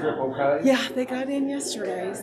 trip okay? Yeah, they got in yesterday.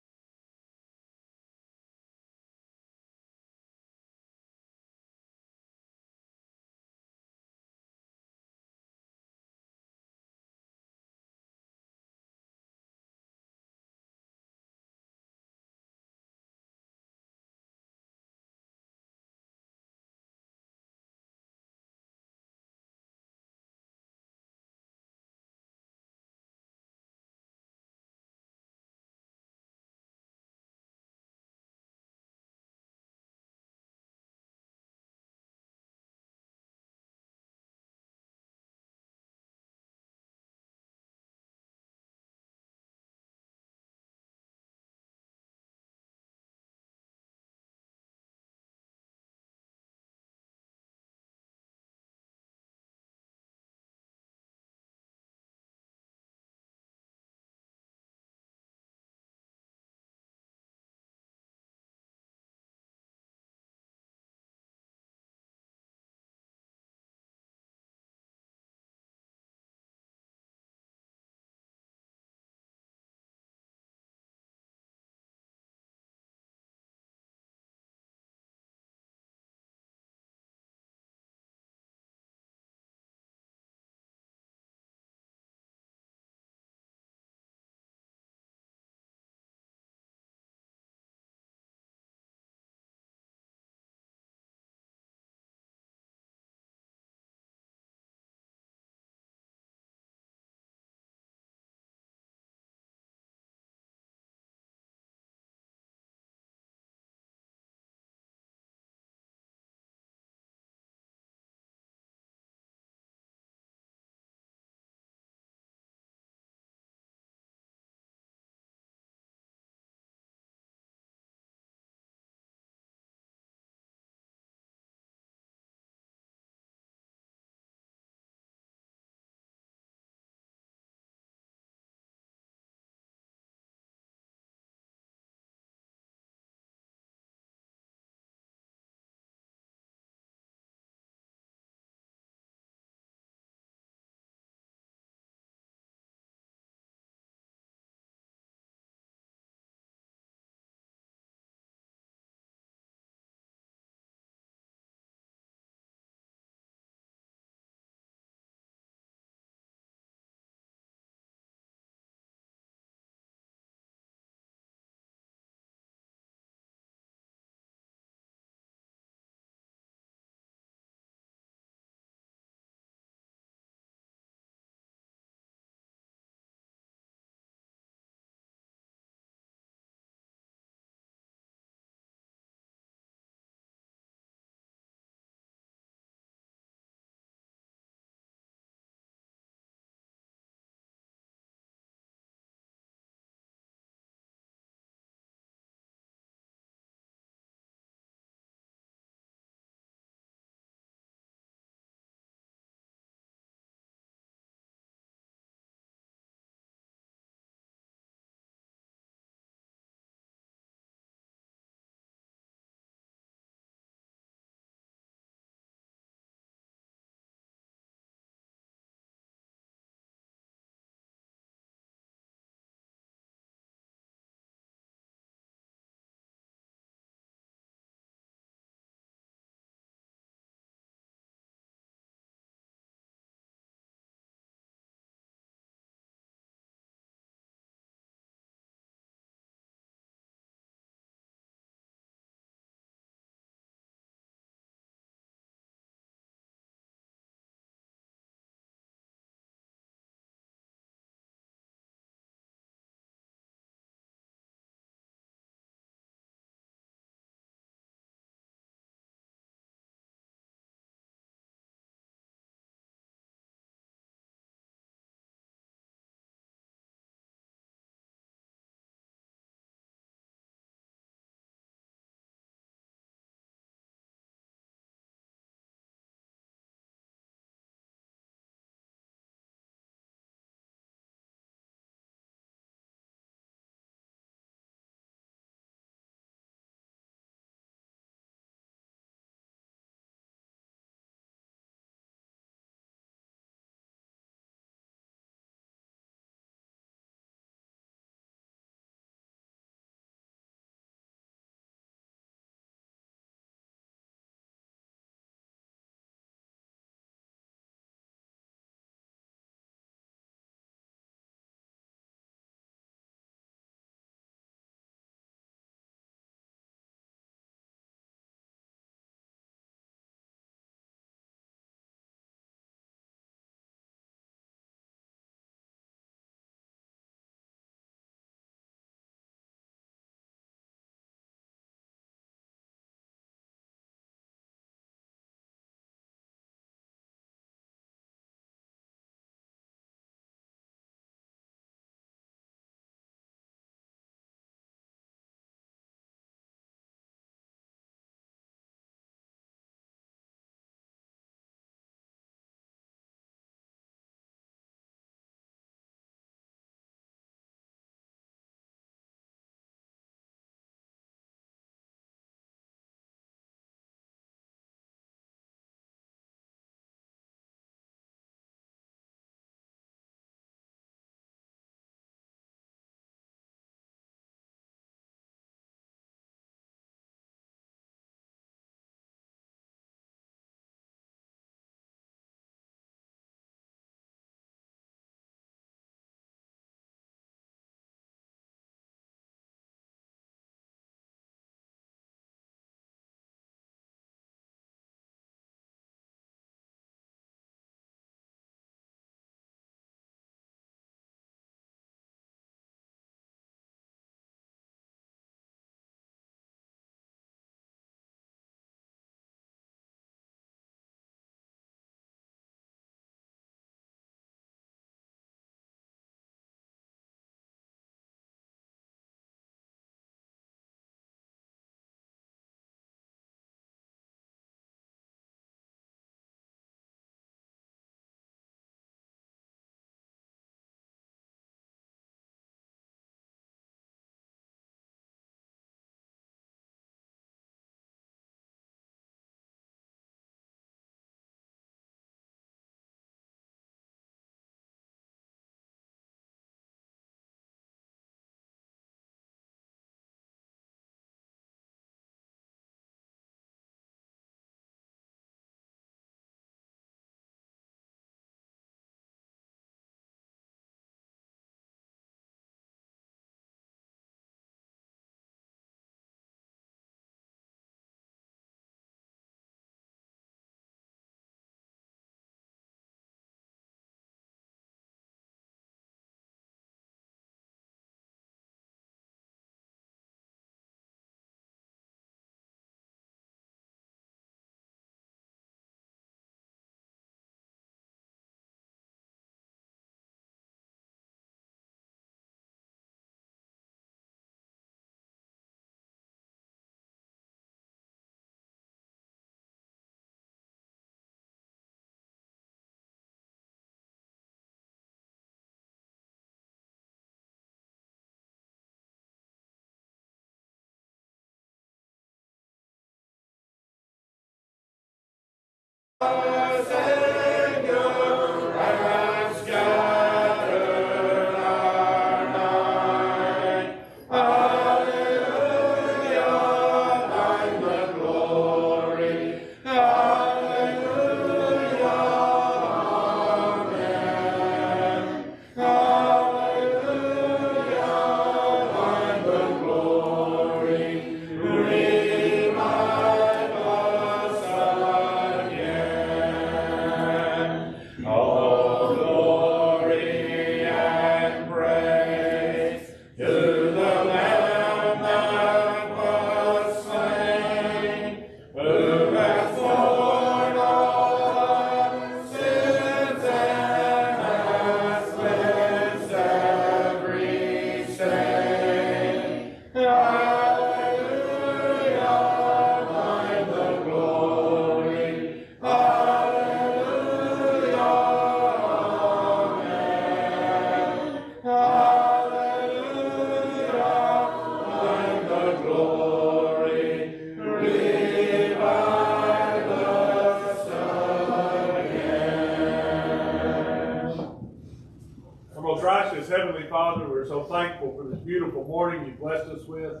Heavenly Father, we're so thankful for this beautiful morning you blessed us with.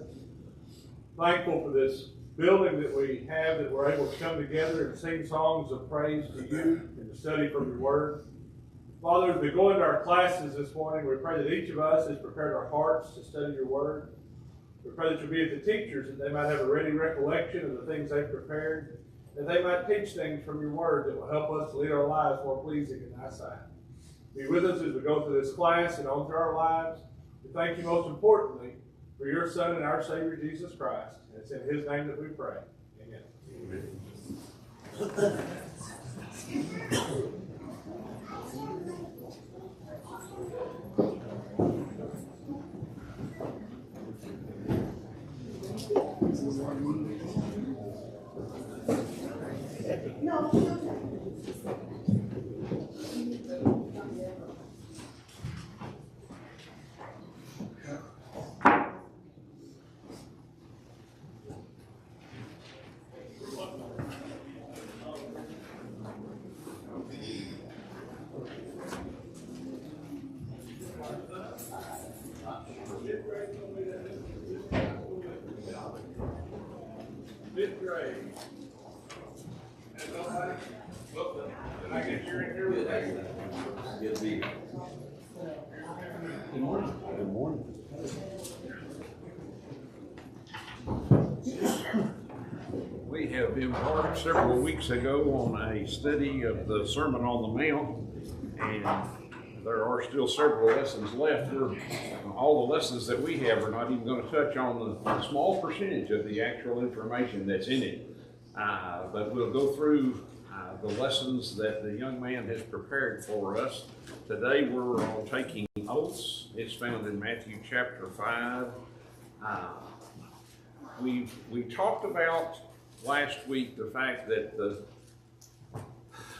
Thankful for this building that we have, that we're able to come together and sing songs of praise to you and to study from your word. Father, as we go into our classes this morning, we pray that each of us has prepared our hearts to study your word. We pray that you'll be with the teachers, that they might have a ready recollection of the things they've prepared, that they might teach things from your word that will help us to lead our lives more pleasing in thy sight. Be with us as we go through this class and on through our lives. We thank you most importantly for your Son and our Savior, Jesus Christ. And it's in his name that we pray. Amen. Amen. Fifth grade. And nobody? Look, did I get you in here with me? Good to be here. Good morning. Good morning. We have embarked several weeks ago on a study of the Sermon on the Mount, and there are still several lessons left. All the lessons that we have are not even going to touch on the small percentage of the actual information that's in it. But we'll go through the lessons that the young man has prepared for us. Today we're on taking oaths. It's found in Matthew chapter 5. We talked about last week the fact that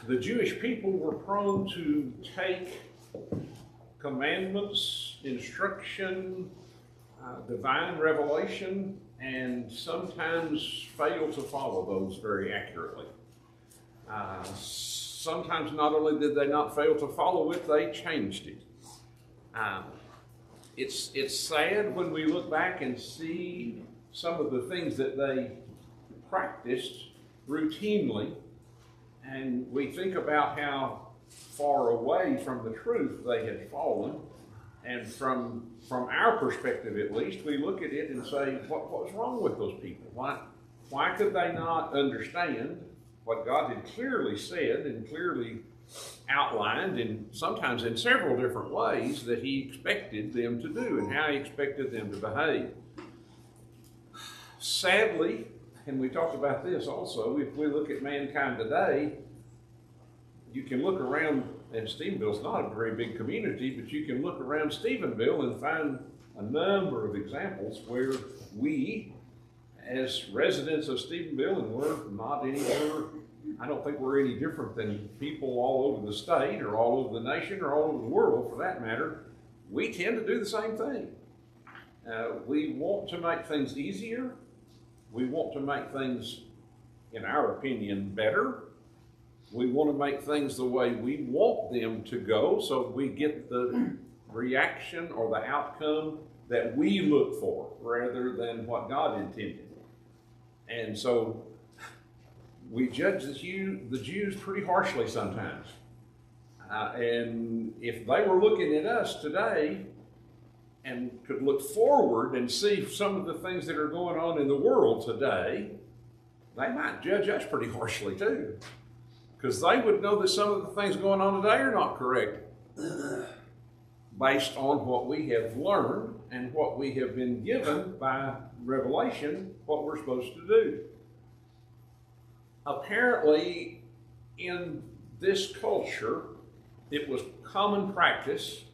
the Jewish people were prone to take commandments, instruction, divine revelation, and sometimes fail to follow those very accurately. Sometimes not only did they not fail to follow it, they changed it. It's sad when we look back and see some of the things that they practiced routinely, and we think about how far away from the truth they had fallen. And from our perspective at least, we look at it and say, what was wrong with those people? Why could they not understand what God had clearly said and clearly outlined, and sometimes in several different ways, that he expected them to do and how he expected them to behave? Sadly, and we talked about this also, if we look at mankind today, you can look around, and Stephenville's not a very big community, but you can look around Stephenville and find a number of examples where we, as residents of Stephenville, and we're not anywhere, I don't think we're any different than people all over the state or all over the nation or all over the world for that matter, we tend to do the same thing. We want to make things easier. We want to make things, in our opinion, better. We want to make things the way we want them to go so we get the reaction or the outcome that we look for rather than what God intended. And so we judge the Jews pretty harshly sometimes. And if they were looking at us today and could look forward and see some of the things that are going on in the world today, they might judge us pretty harshly too. Because they would know that some of the things going on today are not correct based on what we have learned and what we have been given by revelation, what we're supposed to do. Apparently, in this culture, it was common practice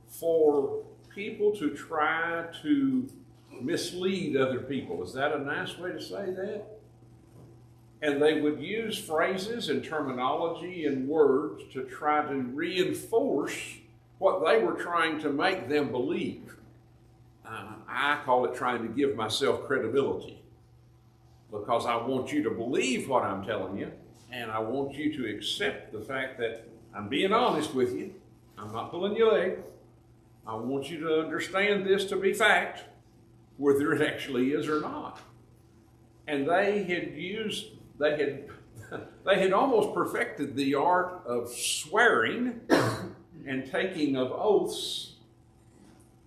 for people to try to mislead other people. Is that a nice way to say that? And they would use phrases and terminology and words to try to reinforce what they were trying to make them believe. I call it trying to give myself credibility, because I want you to believe what I'm telling you, and I want you to accept the fact that I'm being honest with you. I'm not pulling your leg. I want you to understand this to be fact, whether it actually is or not. And they had almost perfected the art of swearing and taking of oaths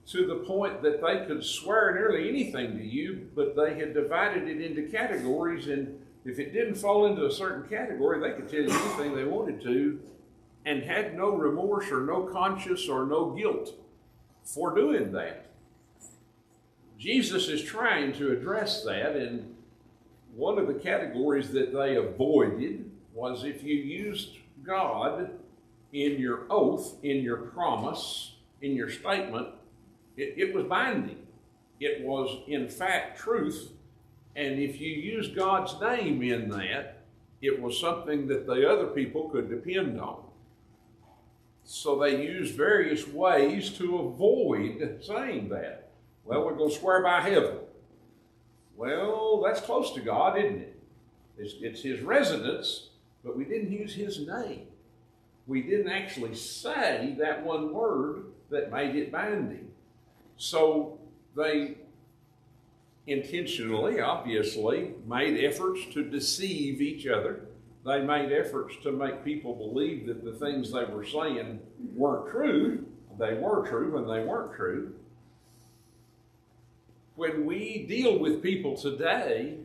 to the point that they could swear nearly anything to you, but they had divided it into categories, and if it didn't fall into a certain category, they could tell you anything they wanted to and had no remorse or no conscience or no guilt for doing that. Jesus is trying to address that, and one of the categories that they avoided was if you used God in your oath, in your promise, in your statement, it was binding. It was, in fact, truth. And if you used God's name in that, it was something that the other people could depend on. So they used various ways to avoid saying that. Well, we're going to swear by heaven. Well, that's close to God, isn't it? It's his residence, but we didn't use his name. We didn't actually say that one word that made it binding. So they intentionally, obviously, made efforts to deceive each other. They made efforts to make people believe that the things they were saying weren't true. They were true when they weren't true. When we deal with people today,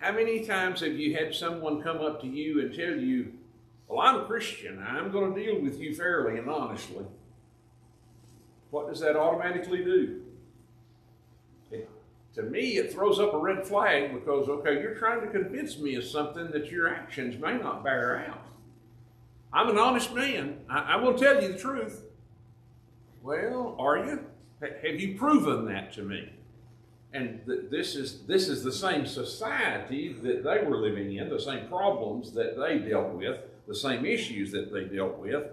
how many times have you had someone come up to you and tell you, well, I'm a Christian, I'm going to deal with you fairly and honestly? What does that automatically do? To me, it throws up a red flag because, okay, you're trying to convince me of something that your actions may not bear out. I'm an honest man. I will tell you the truth. Well, are you? Have you proven that to me? And this is the same society that they were living in, the same problems that they dealt with, the same issues that they dealt with.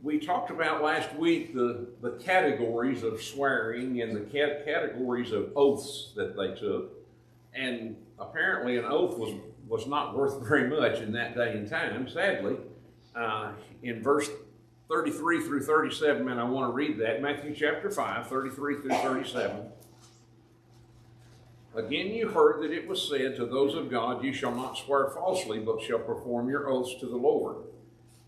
We talked about last week the categories of swearing and the categories of oaths that they took. And apparently an oath was not worth very much in that day and time, sadly. In verse 33 through 37, and I want to read that, Matthew chapter 5, 33 through 37. Again, you heard that it was said to those of God, you shall not swear falsely, but shall perform your oaths to the Lord.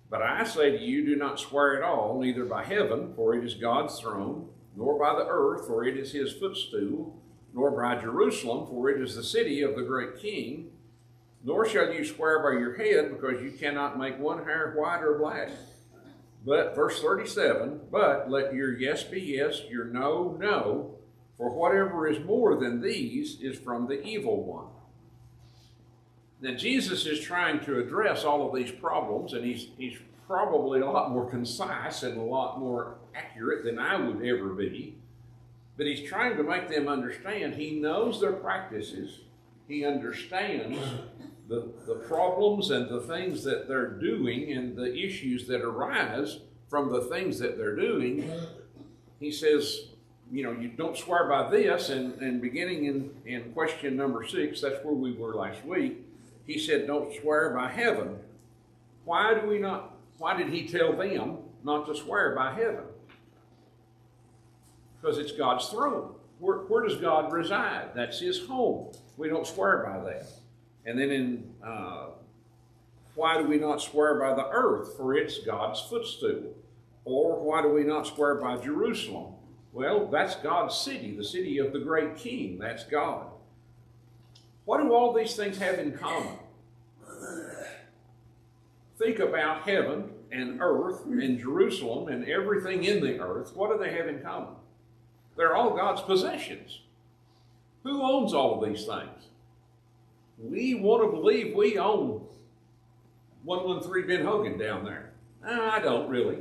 But I say to you, do not swear at all, neither by heaven, for it is God's throne, nor by the earth, for it is his footstool, nor by Jerusalem, for it is the city of the great King. Nor shall you swear by your head, because you cannot make one hair white or black. But, verse 37, but let your yes be yes, your no, no, for whatever is more than these is from the evil one. Now, Jesus is trying to address all of these problems, and he's probably a lot more concise and a lot more accurate than I would ever be. But he's trying to make them understand he knows their practices. He understands the problems and the things that they're doing and the issues that arise from the things that they're doing. He says, you don't swear by this, and beginning in question number 6, that's where we were last week. he said, don't swear by heaven. Why did he tell them not to swear by heaven? Because it's God's throne. Where does God reside? That's his home. We don't swear by that. And then why do we not swear by the earth? For it's God's footstool. Or why do we not swear by Jerusalem? Well, that's God's city, the city of the great king. That's God. What do all these things have in common? Think about heaven and earth and Jerusalem and everything in the earth. What do they have in common? They're all God's possessions. Who owns all of these things? We want to believe we own 113 Ben Hogan down there. I don't really.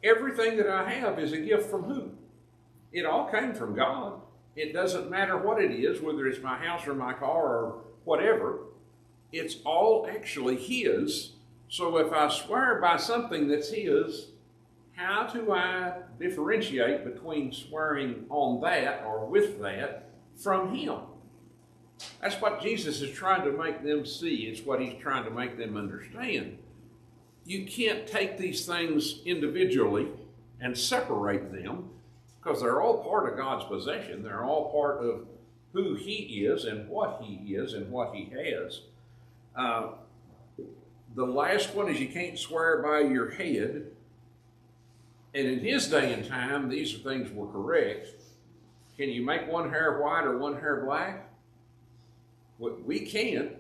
Everything that I have is a gift from who? It all came from God. It doesn't matter what it is, whether it's my house or my car or whatever. It's all actually his. So if I swear by something that's his, how do I differentiate between swearing on that or with that from him? That's what Jesus is trying to make them see. It's what he's trying to make them understand. You can't take these things individually and separate them, because they're all part of God's possession. They're all part of who he is and what he is and what he has. The last one is you can't swear by your head. And in his day and time, these things were correct. Can you make one hair white or one hair black? We can't.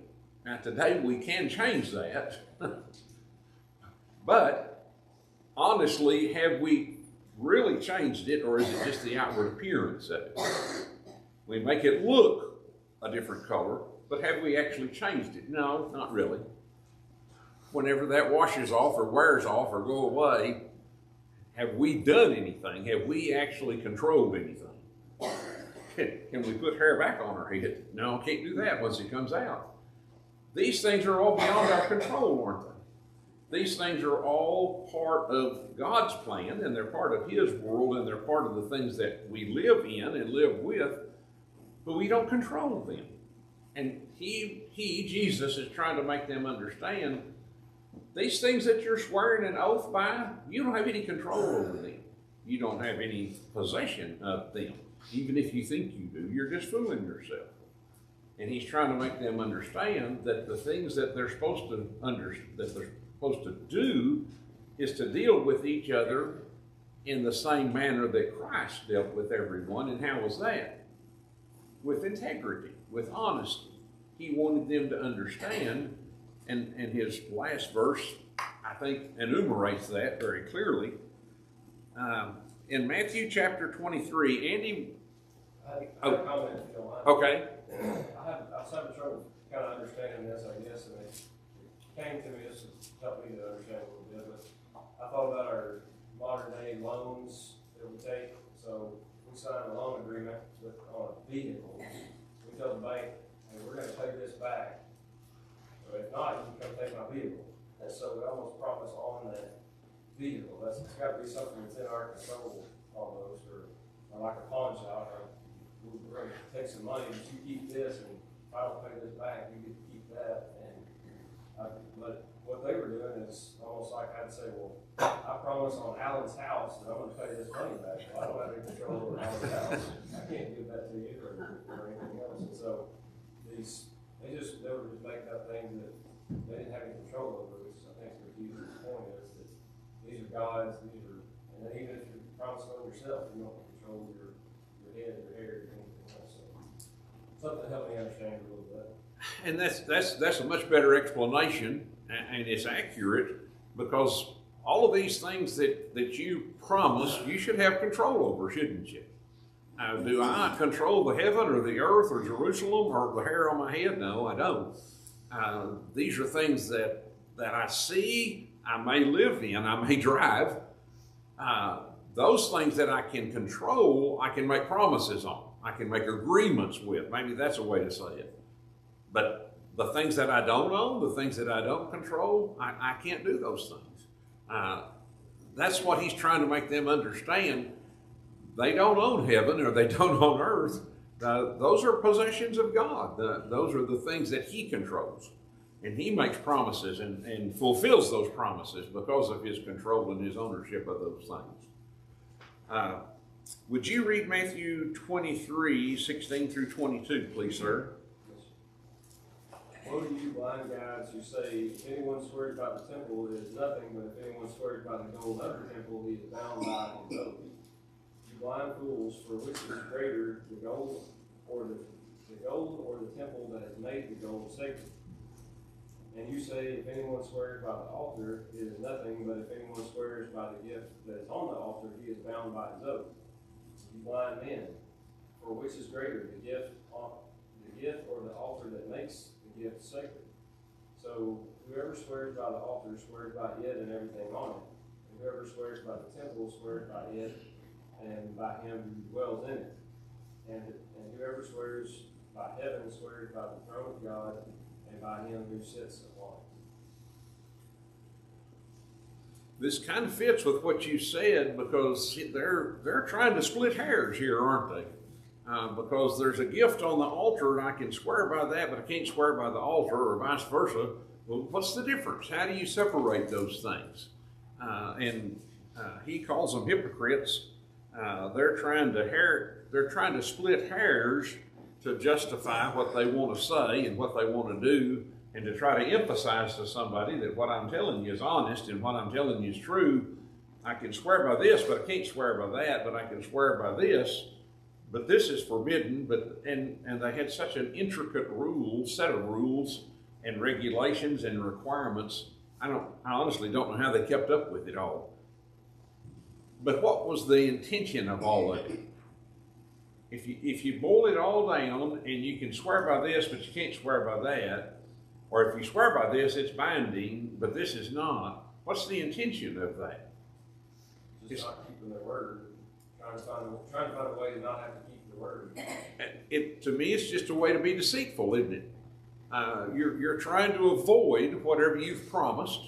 Now today we can change that. But honestly, have we really changed it, or is it just the outward appearance of it? We make it look a different color, but have we actually changed it? No, not really. Whenever that washes off or wears off or go away, have we done anything? Have we actually controlled anything? Can we put hair back on our head? No, can't do that once it comes out. These things are all beyond our control, aren't they? These things are all part of God's plan, and they're part of his world, and they're part of the things that we live in and live with, but we don't control them. And Jesus, is trying to make them understand these things that you're swearing an oath by, you don't have any control over them. You don't have any possession of them. Even if you think you do, you're just fooling yourself. And he's trying to make them understand that the things that they're supposed to do is to deal with each other in the same manner that Christ dealt with everyone. And how was that? With integrity, with honesty. He wanted them to understand, and his last verse, I think, enumerates that very clearly. In Matthew chapter 23, Andy... I have a comment, if you don't mind. Okay. I was having trouble kind of understanding this, I guess, and it came to me, this helped me to understand a little bit, but I thought about our modern day loans that we take. So we sign a loan agreement on a vehicle. We tell the bank, hey, we're going to pay this back. So if not, you can come take my vehicle. And so we almost promise on that vehicle. It's got to be something that's in our control almost, or like a pawn shop. We're going to take some money, but you keep this, and if I don't pay this back, you get to keep that. But what they were doing is almost like I'd say, well, I promise on Alan's house that I'm going to pay this money back. Well, I don't have any control over Alan's house. I can't give that to you or anything else. And so they were just making up things that they didn't have any control over, which I think what Jesus' point is that these are God's, and then even if you're promising on yourself, you don't control your head, your hair, or anything else. So something to help me understand a little bit. And that's a much better explanation, and it's accurate, because all of these things that you promise, you should have control over, shouldn't you? Do I control the heaven or the earth or Jerusalem or the hair on my head? No, I don't. These are things that I see, I may live in, I may drive. Those things that I can control, I can make promises on. I can make agreements with. Maybe that's a way to say it. But the things that I don't own, the things that I don't control, I can't do those things. That's what he's trying to make them understand. They don't own heaven or they don't own earth. Those are possessions of God. Those are the things that He controls. And He makes promises and fulfills those promises because of His control and His ownership of those things. Would you read Matthew 23, 16 through 22, please, sir? Woe to you, blind guides, who say, if anyone swears by the temple, it is nothing, but if anyone swears by the gold of the temple, he is bound by his oath. You blind fools, for which is greater, the gold or the temple that has made the gold sacred? And you say, if anyone swears by the altar, it is nothing, but if anyone swears by the gift that is on the altar, he is bound by his oath. You blind men, for which is greater, the gift or the altar that makes the gift sacred? So whoever swears by the altar swears by it and everything on it. And whoever swears by the temple swears by it and by him who dwells in it. And whoever swears by heaven swears by the throne of God and by him who sits upon it. This kind of fits with what you said, because they're trying to split hairs here, aren't they? Because there's a gift on the altar, and I can swear by that, but I can't swear by the altar, or vice versa. Well, what's the difference? How do you separate those things? He calls them hypocrites. They're trying to split hairs to justify what they want to say and what they want to do, and to try to emphasize to somebody that what I'm telling you is honest and what I'm telling you is true. I can swear by this, but I can't swear by that, but I can swear by this. But this is forbidden. And they had such an intricate set of rules and regulations and requirements. I honestly don't know how they kept up with it all. But what was the intention of all of it? If you boil it all down, and you can swear by this, but you can't swear by that, or if you swear by this, it's binding, but this is not, what's the intention of that? Just not keeping their word. Trying to find a way to not have to keep the word. To me, it's just a way to be deceitful, isn't it? You're trying to avoid whatever you've promised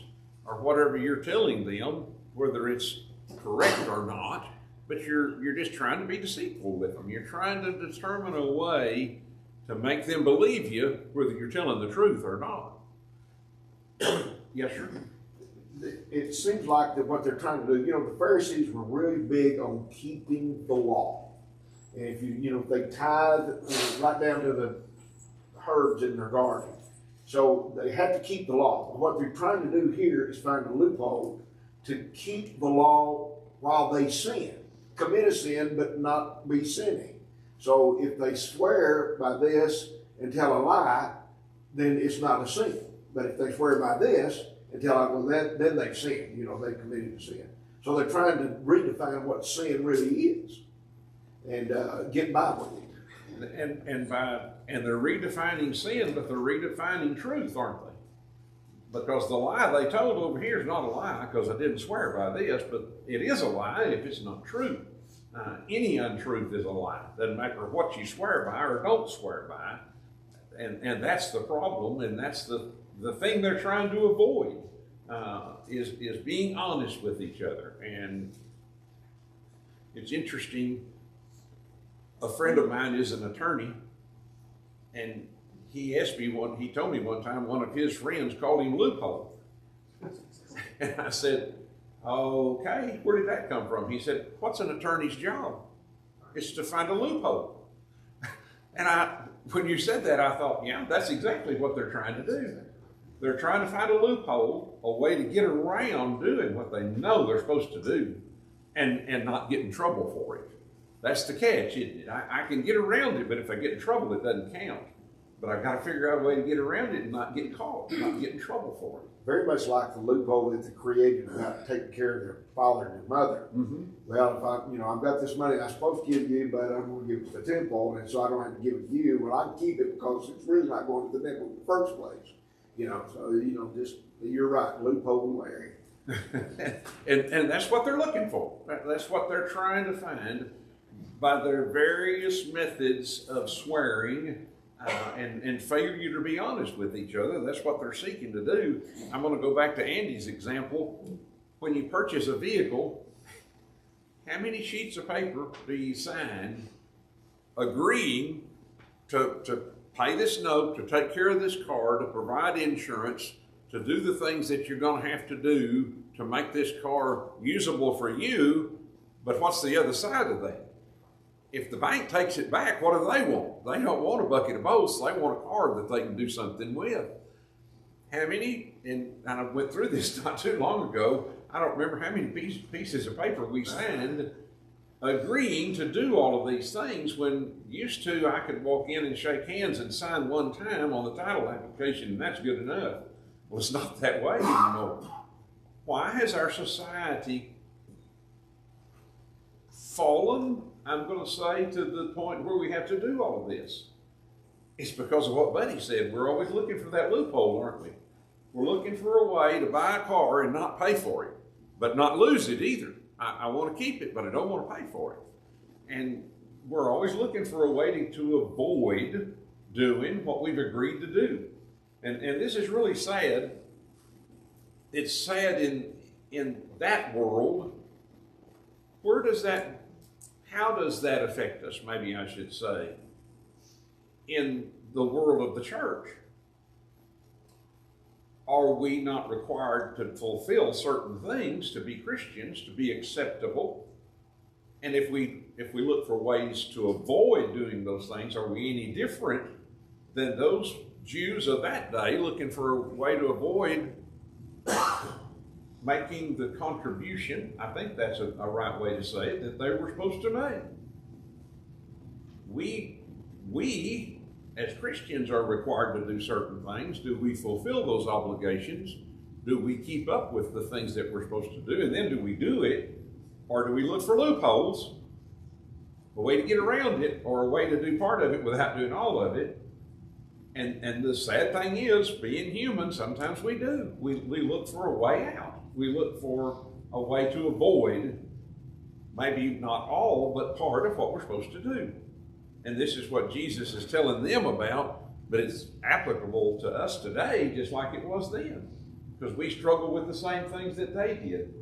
or whatever you're telling them, whether it's correct or not, but you're just trying to be deceitful with them. You're trying to determine a way to make them believe you, whether you're telling the truth or not. Yes, sir? It seems like that what they're trying to do, the Pharisees were really big on keeping the law. And if they tithe right down to the herbs in their garden. So they had to keep the law. What they're trying to do here is find a loophole to keep the law while they sin. Commit a sin, but not be sinning. So if they swear by this and tell a lie, then it's not a sin. But if they swear by this and tell that, then they've sinned. They've committed a sin. So they're trying to redefine what sin really is and get by with it. And they're redefining sin, but they're redefining truth, aren't they? Because the lie they told over here is not a lie, because I didn't swear by this, but it is a lie if it's not true. Any untruth is a lie. Doesn't matter what you swear by or don't swear by. And that's the problem, and that's the thing they're trying to avoid, is being honest with each other. And it's interesting, a friend of mine is an attorney, and he told me one time one of his friends called him loophole. And I said, okay, where did that come from? He said, what's an attorney's job? It's to find a loophole. And when you said that, I thought, yeah, that's exactly what they're trying to do. They're trying to find a loophole, a way to get around doing what they know they're supposed to do and not get in trouble for it. That's the catch, isn't it? I can get around it, but if I get in trouble, it doesn't count. But I've got to figure out a way to get around it and not get caught, not get in trouble for it. Very much like the loophole that they created about taking care of their father and their mother. Mm-hmm. Well, if I've got this money I'm supposed to give you, but I'm going to give it to the temple, and so I don't have to give it to you. Well, I can keep it because it's really not going to the temple in the first place. Just you're right, loophole Larry. and that's what they're looking for. That's what they're trying to find by their various methods of swearing and failure to be honest with each other. That's what they're seeking to do. I'm going to go back to Andy's example. When you purchase a vehicle, how many sheets of paper do you sign agreeing to pay this note, to take care of this car, to provide insurance, to do the things that you're going to have to do to make this car usable for you. But what's the other side of that? If the bank takes it back, what do they want? They don't want a bucket of boats. They want a car that they can do something with. How many, and I went through this not too long ago, I don't remember how many pieces of paper we signed agreeing to do all of these things, when used to I could walk in and shake hands and sign one time on the title application and that's good enough. Well, it's not that way anymore. Why has our society fallen, I'm going to say, to the point where we have to do all of this? It's because of what Buddy said. We're always looking for that loophole, aren't we? We're looking for a way to buy a car and not pay for it, but not lose it either. I want to keep it, but I don't want to pay for it. And we're always looking for a way to avoid doing what we've agreed to do. And this is really sad. It's sad in that world. How does that affect us, maybe I should say, in the world of the church? Are we not required to fulfill certain things to be Christians, to be acceptable? And if we look for ways to avoid doing those things, are we any different than those Jews of that day looking for a way to avoid making the contribution, I think that's a right way to say it, that they were supposed to make? We as Christians are required to do certain things. Do we fulfill those obligations? Do we keep up with the things that we're supposed to do? And then do we do it? Or do we look for loopholes, a way to get around it, or a way to do part of it without doing all of it? And the sad thing is, being human, sometimes we do. We look for a way out. We look for a way to avoid, maybe not all, but part of what we're supposed to do. And this is what Jesus is telling them about, but it's applicable to us today just like it was then. Because we struggle with the same things that they did.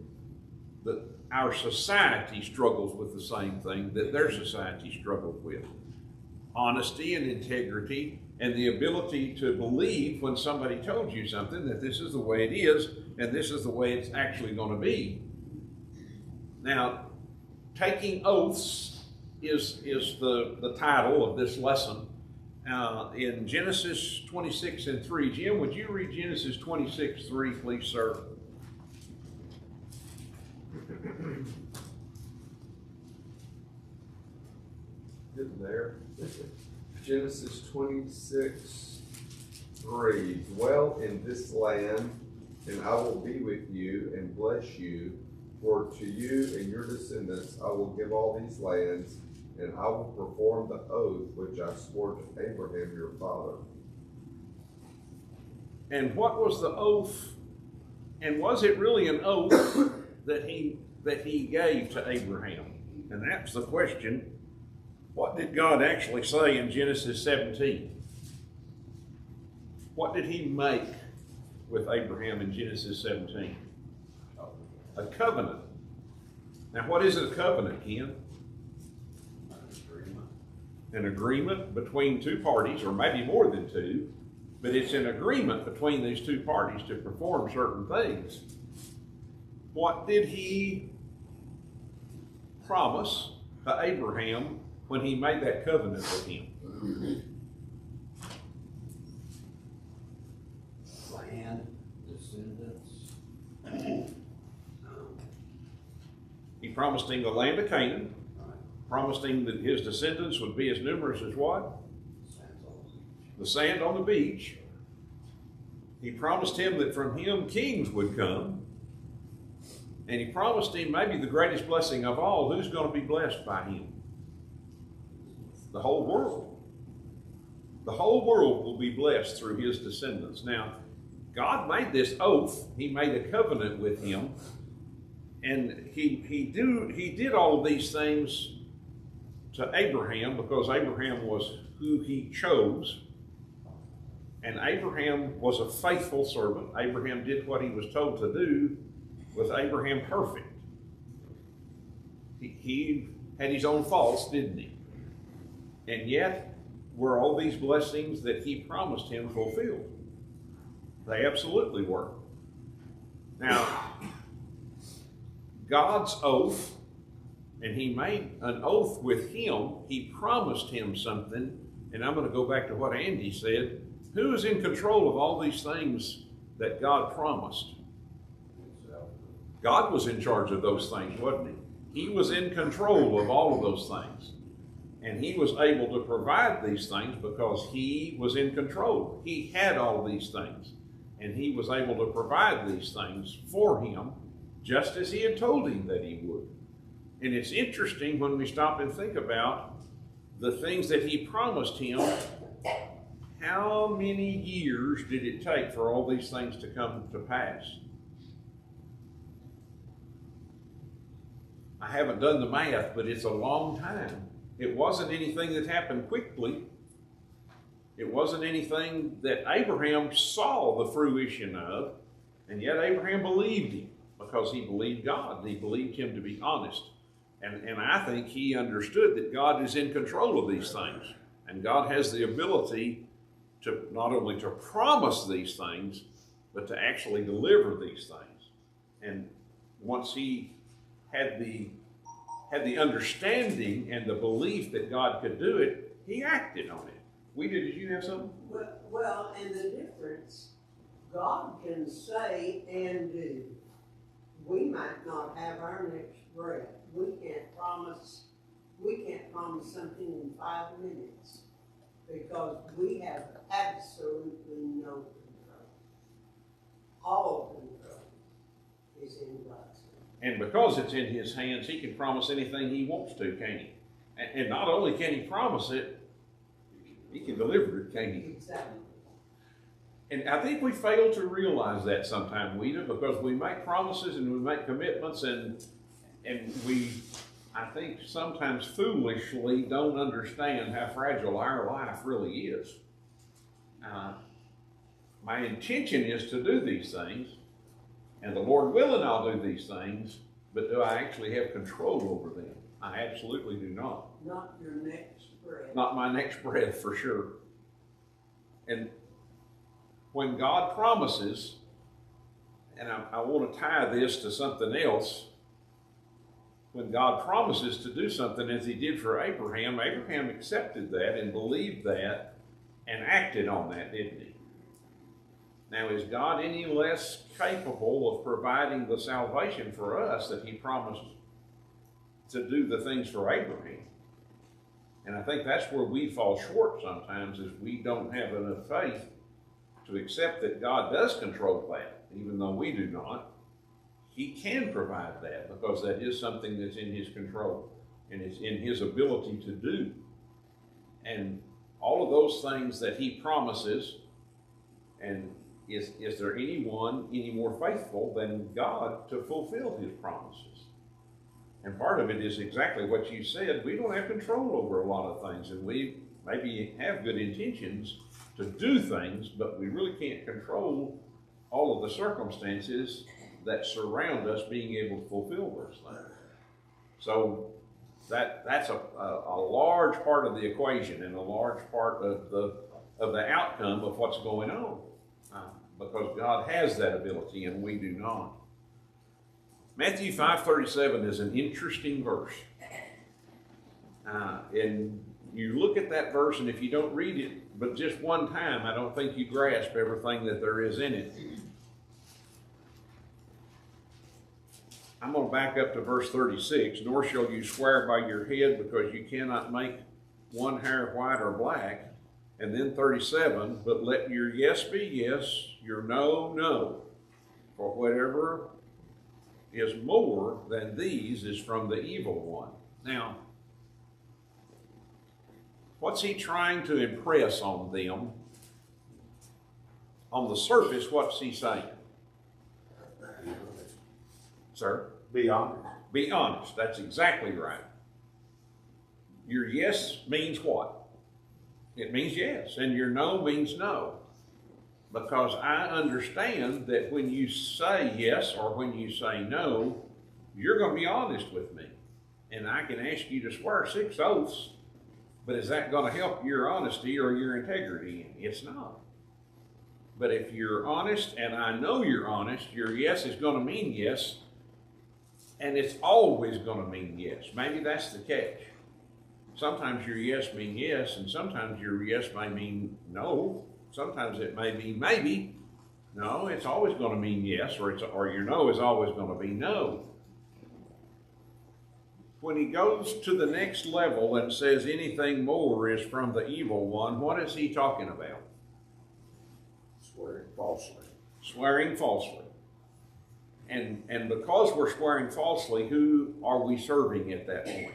That our society struggles with the same thing that their society struggled with. Honesty and integrity, and the ability to believe when somebody told you something, that this is the way it is, and this is the way it's actually going to be. Now, taking oaths is the title of this lesson. In Genesis 26:3, Jim, would you read Genesis 26:3, please, sir? Getting there. Genesis 26:3. Dwell in this land, and I will be with you and bless you. For to you and your descendants I will give all these lands, and I will perform the oath which I swore to Abraham your father. And what was the oath? And was it really an oath that he gave to Abraham? And that's the question. What did God actually say in Genesis 17? What did he make with Abraham in Genesis 17? A covenant. Now, what is a covenant, Ken? An agreement between two parties, or maybe more than two, but it's an agreement between these two parties to perform certain things. What did he promise to Abraham when he made that covenant with him? Land, descendants. He promised him the land of Canaan, promised him that his descendants would be as numerous as what? The sand on the beach. He promised him that from him kings would come. And he promised him maybe the greatest blessing of all. Who's going to be blessed by him? The whole world. The whole world will be blessed through his descendants. Now, God made this oath. He made a covenant with him. And he did all of these things to Abraham because Abraham was who he chose. And Abraham was a faithful servant. Abraham did what he was told to do. Was Abraham perfect? He had his own faults, didn't he? And yet, were all these blessings that he promised him fulfilled? They absolutely were. Now, God's oath, and he made an oath with him. He promised him something. And I'm going to go back to what Andy said. Who is in control of all these things that God promised? God was in charge of those things, wasn't he? He was in control of all of those things. And he was able to provide these things because he was in control. He had all these things. And he was able to provide these things for him just as he had told him that he would. And it's interesting when we stop and think about the things that he promised him. How many years did it take for all these things to come to pass? I haven't done the math, but it's a long time. It wasn't anything that happened quickly. It wasn't anything that Abraham saw the fruition of, and yet Abraham believed him because he believed God. He believed him to be honest. And I think he understood that God is in control of these things. And God has the ability to not only to promise these things, but to actually deliver these things. And once he had the understanding and the belief that God could do it, he acted on it. Did you have something? Well, and the difference, God can say and do. We might not have our next breath. We can't promise something in 5 minutes because we have absolutely no control. All control is in God's hands. And because it's in his hands, he can promise anything he wants to, can't he? And not only can he promise it, he can deliver it, can't he? Exactly. And I think we fail to realize that sometimes, Weta, because we make promises and we make commitments and we, I think, sometimes foolishly don't understand how fragile our life really is. My intention is to do these things, and the Lord willing, I'll do these things, but do I actually have control over them? I absolutely do not. Not your next breath. Not my next breath, for sure. And when God promises, and I want to tie this to something else, when God promises to do something as he did for Abraham, Abraham accepted that and believed that and acted on that, didn't he? Now, is God any less capable of providing the salvation for us that he promised to do the things for Abraham? And I think that's where we fall short sometimes, is we don't have enough faith to accept that God does control that, even though we do not. He can provide that because that is something that's in his control and it's in his ability to do. And all of those things that he promises, and is there anyone any more faithful than God to fulfill his promises? And part of it is exactly what you said. We don't have control over a lot of things, and we maybe have good intentions to do things, but we really can't control all of the circumstances that surround us being able to fulfill those things. So that's a large part of the equation and a large part of the outcome of what's going on, because God has that ability and we do not. Matthew 5:37 is an interesting verse. And you look at that verse, and if you don't read it but just one time, I don't think you grasp everything that there is in it. I'm going to back up to verse 36. Nor shall you swear by your head, because you cannot make one hair white or black. And then 37, but let your yes be yes, your no, no. For whatever is more than these is from the evil one. Now, what's he trying to impress on them? On the surface, what's he saying? Sir? Be honest. Be honest. That's exactly right. Your yes means what? It means yes. And your no means no. Because I understand that when you say yes or when you say no, you're going to be honest with me. And I can ask you to swear 6 oaths, But is that going to help your honesty or your integrity? It's not. But if you're honest, and I know you're honest, your yes is going to mean yes, and it's always going to mean yes. Maybe that's the catch. Sometimes your yes means yes, and sometimes your yes may mean no. Sometimes it may be maybe. No, it's always going to mean yes, or your no is always going to be no. When he goes to the next level and says anything more is from the evil one, what is he talking about? Swearing falsely. Swearing falsely. And because we're swearing falsely, who are we serving at that point?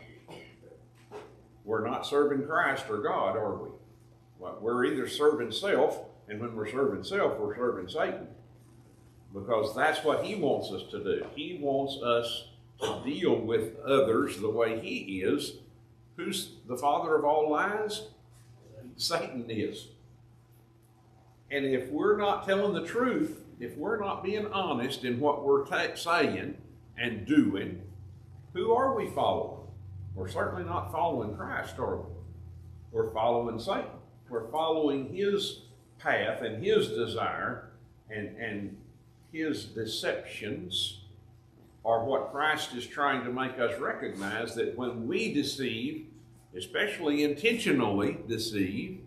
We're not serving Christ or God, are we? Well, we're either serving self, and when we're serving self, we're serving Satan. Because that's what he wants us to do. He wants us to deal with others the way he is. Who's the father of all lies? Satan is. And if we're not telling the truth, if we're not being honest in what we're saying and doing, who are we following? We're certainly not following Christ, are we? We're following Satan. We're following his path and his desire, and his deceptions are what Christ is trying to make us recognize, that when we deceive, especially intentionally deceive,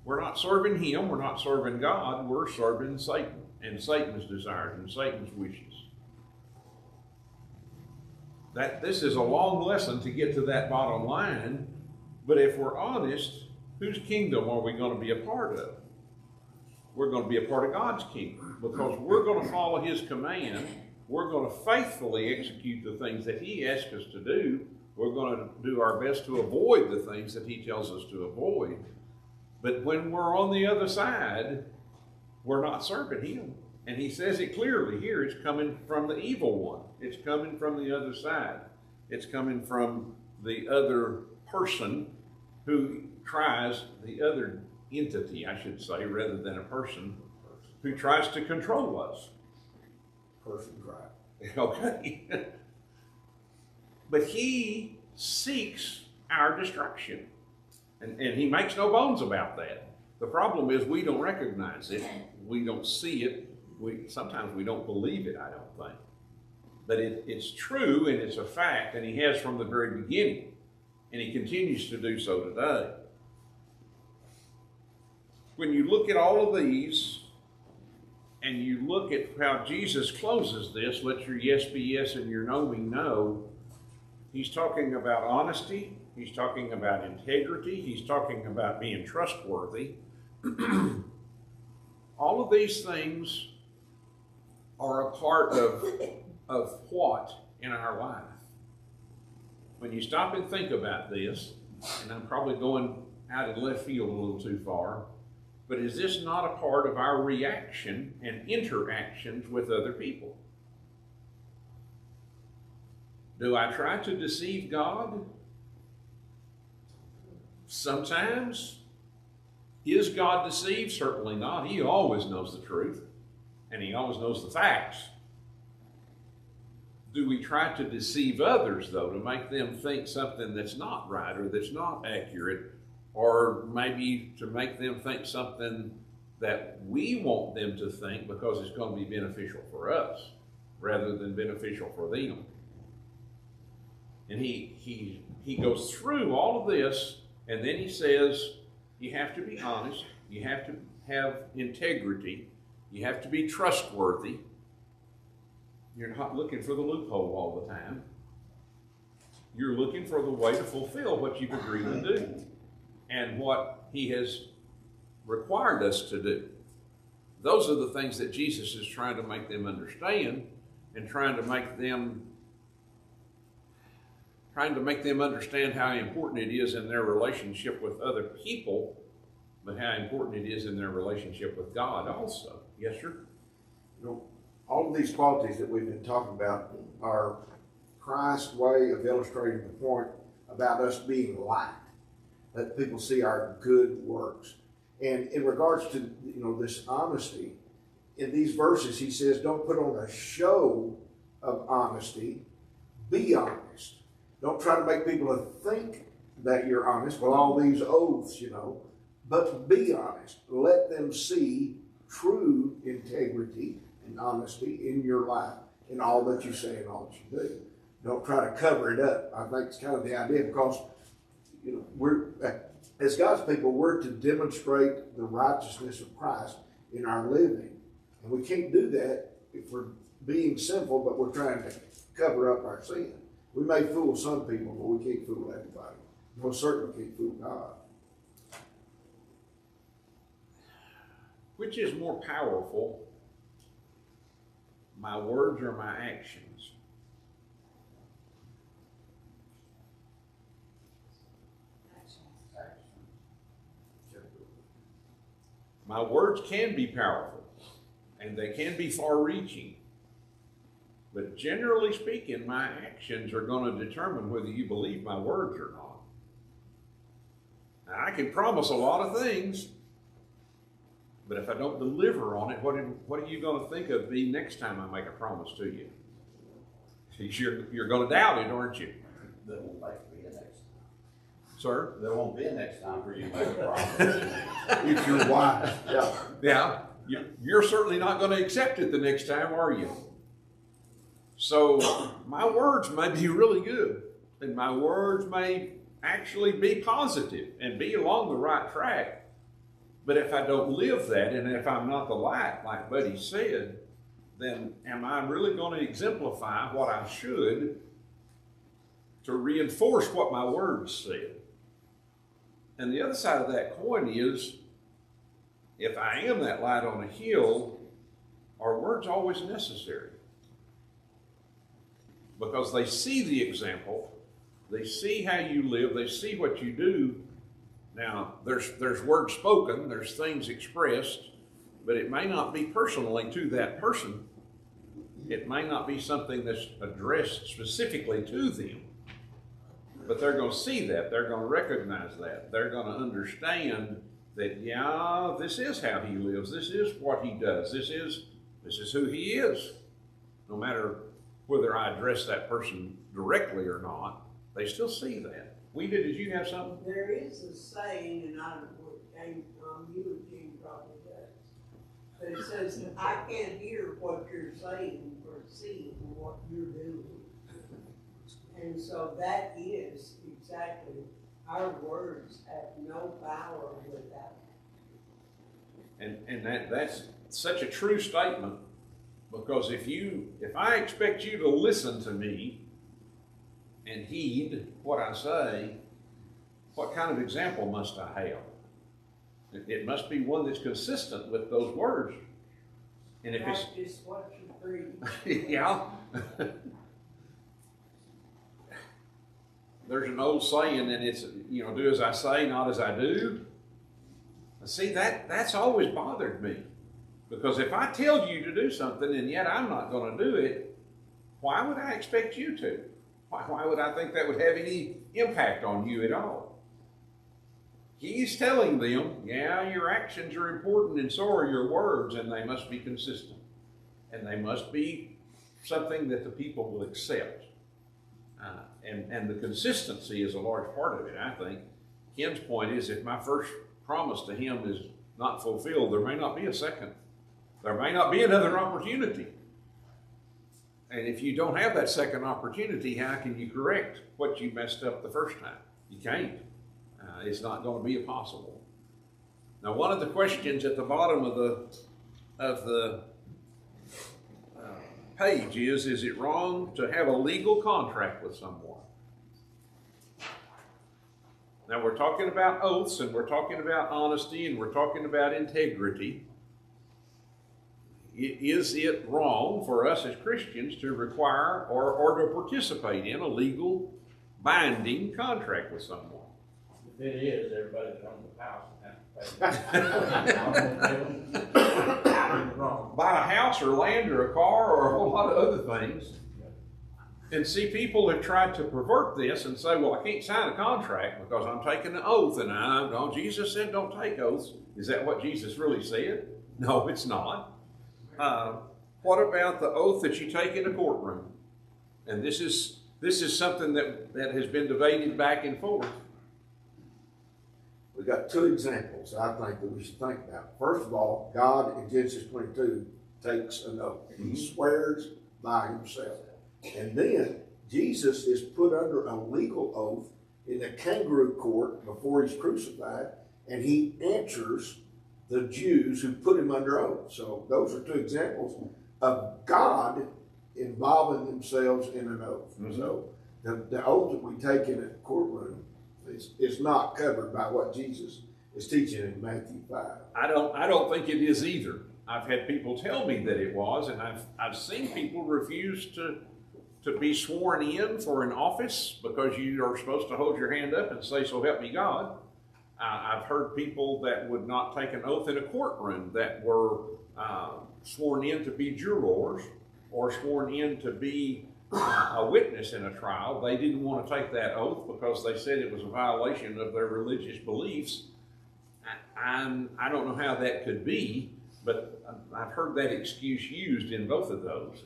we're not serving him, we're not serving God, we're serving Satan and Satan's desires and Satan's wishes. This is a long lesson to get to that bottom line, but if we're honest, whose kingdom are we going to be a part of? We're going to be a part of God's kingdom, because we're going to follow his command. We're going to faithfully execute the things that he asks us to do. We're going to do our best to avoid the things that he tells us to avoid. But when we're on the other side, we're not serving him. And he says it clearly here. It's coming from the evil one. It's coming from the other side. It's coming from the other person who tries, the other entity, I should say, rather than a person, who tries to control us. Person's right. Okay. But he seeks our destruction. And he makes no bones about that. The problem is we don't recognize it. We don't see it. Sometimes we don't believe it, I don't think. But it's true, and it's a fact, and he has from the very beginning. And he continues to do so today. When you look at all of these, and you look at how Jesus closes this, let your yes be yes and your no be no, he's talking about honesty, he's talking about integrity, he's talking about being trustworthy. All of these things are a part of what in our life? When you stop and think about this, and I'm probably going out in left field a little too far, but is this not a part of our reaction and interactions with other people? Do I try to deceive God? Sometimes. Is God deceived? Certainly not. He always knows the truth, and he always knows the facts. Do we try to deceive others, though, to make them think something that's not right or that's not accurate, or maybe to make them think something that we want them to think because it's going to be beneficial for us rather than beneficial for them? And he goes through all of this, and then he says, you have to be honest, you have to have integrity, you have to be trustworthy. You're not looking for the loophole all the time. You're looking for the way to fulfill what you've agreed to do and what he has required us to do. Those are the things that Jesus is trying to make them understand, and trying to make them understand how important it is in their relationship with other people, but how important it is in their relationship with God also. Yes, sir? You know, all of these qualities that we've been talking about are Christ's way of illustrating the point about us being light. Let people see our good works. And in regards to, this honesty, in these verses he says, don't put on a show of honesty, be honest. Don't try to make people think that you're honest. Well, all these oaths, you know, but be honest. Let them see true integrity and honesty in your life, in all that you say and all that you do. Don't try to cover it up. I think it's kind of the idea, because, you know, we're, as God's people, we're to demonstrate the righteousness of Christ in our living. And we can't do that if we're being sinful, but we're trying to cover up our sin. We may fool some people, but we can't fool everybody. Most certainly can't fool God. Which is more powerful, my words or my actions? My words can be powerful, and they can be far-reaching. But generally speaking, my actions are going to determine whether you believe my words or not. Now, I can promise a lot of things, but if I don't deliver on it, what are you going to think of me next time I make a promise to you? You're going to doubt it, aren't you? There won't be a next time. Sir? There won't be a next time for you to make a promise. If you're wise. Yeah. Yeah. You're certainly not going to accept it the next time, are you? So my words may be really good, and my words may actually be positive and be along the right track. But if I don't live that, and if I'm not the light, like Buddy said, then am I really going to exemplify what I should to reinforce what my words said? And the other side of that coin is, if I am that light on a hill, are words always necessary? Because they see the example, they see how you live, they see what you do. Now, there's words spoken, there's things expressed, but it may not be personally to that person. It may not be something that's addressed specifically to them. But they're going to see that, they're going to recognize that, they're going to understand that, yeah, this is how he lives, this is what he does, this is who he is. No matter whether I address that person directly or not, they still see that. Did you have something? There is a saying, and I don't know where it came from, you and Gene probably does, but it says, I can't hear what you're saying or see what you're doing. And so that is exactly, our words have no power without it. And that's such a true statement, because if I expect you to listen to me and heed what I say, what kind of example must I have? It must be one that's consistent with those words. And if it's practice what you preach. yeah. There's an old saying, and it's, do as I say, not as I do. See, that's always bothered me. Because if I tell you to do something and yet I'm not going to do it, why would I expect you to? Why would I think that would have any impact on you at all? He's telling them, yeah, your actions are important and so are your words, and they must be consistent. And they must be something that the people will accept. And the consistency is a large part of it, I think. Ken's point is, if my first promise to him is not fulfilled, there may not be a second. There may not be another opportunity. And if you don't have that second opportunity, how can you correct what you messed up the first time? You can't. It's not going to be possible. Now, one of the questions at the bottom of the page is it wrong to have a legal contract with someone? Now, we're talking about oaths, and we're talking about honesty, and we're talking about integrity. Is it wrong for us as Christians to require or to participate in a legal binding contract with someone? If it is, everybody that owns the house will have to pay. Wrong. Buy a house or land or a car or a whole lot of other things. And see, people have tried to pervert this and say, well, I can't sign a contract because I'm taking an oath, and Jesus said don't take oaths. Is that what Jesus really said? No, it's not. What about the oath that you take in a courtroom? And this is something that has been debated back and forth. we got two examples I think that we should think about. First of all, God in Genesis 22 takes an oath. He swears by himself. And then Jesus is put under a legal oath in the kangaroo court before he's crucified, and he answers the Jews who put him under oath. So those are two examples of God involving themselves in an oath. So the oath that we take in a courtroom is not covered by what Jesus is teaching in Matthew 5. I don't think it is either. I've had people tell me that it was, and I've seen people refuse to be sworn in for an office because you are supposed to hold your hand up and say, "So help me God." I've heard people that would not take an oath in a courtroom that were sworn in to be jurors or sworn in to be a witness in a trial. They didn't want to take that oath because they said it was a violation of their religious beliefs. I don't know how that could be, but I've heard that excuse used in both of those.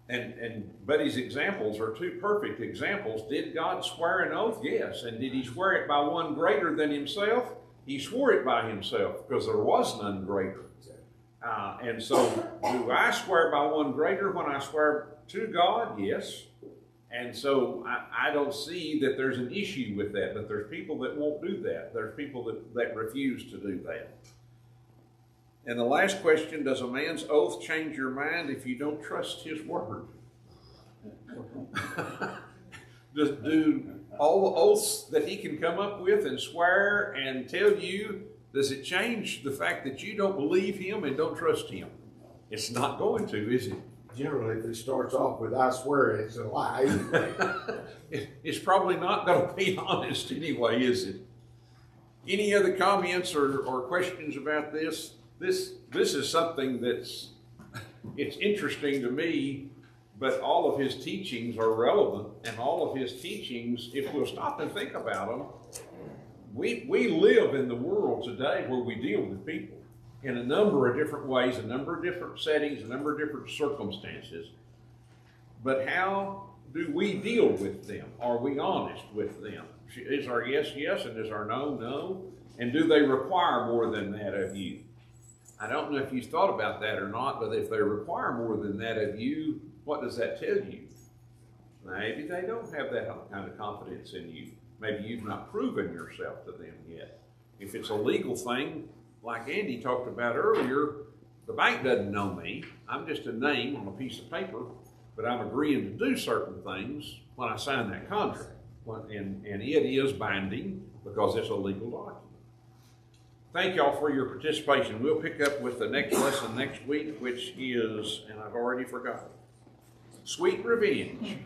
And Buddy's examples are two perfect examples. Did God swear an oath? Yes. And did he swear it by one greater than himself? He swore it by himself because there was none greater. And so do I swear by one greater when I swear to God? Yes. And so I don't see that there's an issue with that, but there's people that won't do that. There's people that refuse to do that. And the last question, does a man's oath change your mind if you don't trust his word? Do all the oaths that he can come up with and swear and tell you, does it change the fact that you don't believe him and don't trust him? It's not going to, is it? Generally, if it starts off with "I swear," it's a lie. It's probably not going to be honest anyway, is it? Any other comments or questions about this? This is something it's interesting to me, but all of his teachings are relevant, and all of his teachings, if we'll stop and think about them, we live in the world today where we deal with people in a number of different ways, a number of different settings, a number of different circumstances. But how do we deal with them? Are we honest with them? Is our yes, yes, and is our no, no? And do they require more than that of you? I don't know if you've thought about that or not, but if they require more than that of you, what does that tell you? Maybe they don't have that kind of confidence in you. Maybe you've not proven yourself to them yet. If it's a legal thing, like Andy talked about earlier, the bank doesn't know me. I'm just a name on a piece of paper, but I'm agreeing to do certain things when I sign that contract. And it is binding because it's a legal document. Thank y'all for your participation. We'll pick up with the next lesson next week, which is, and I've already forgotten, sweet revenge.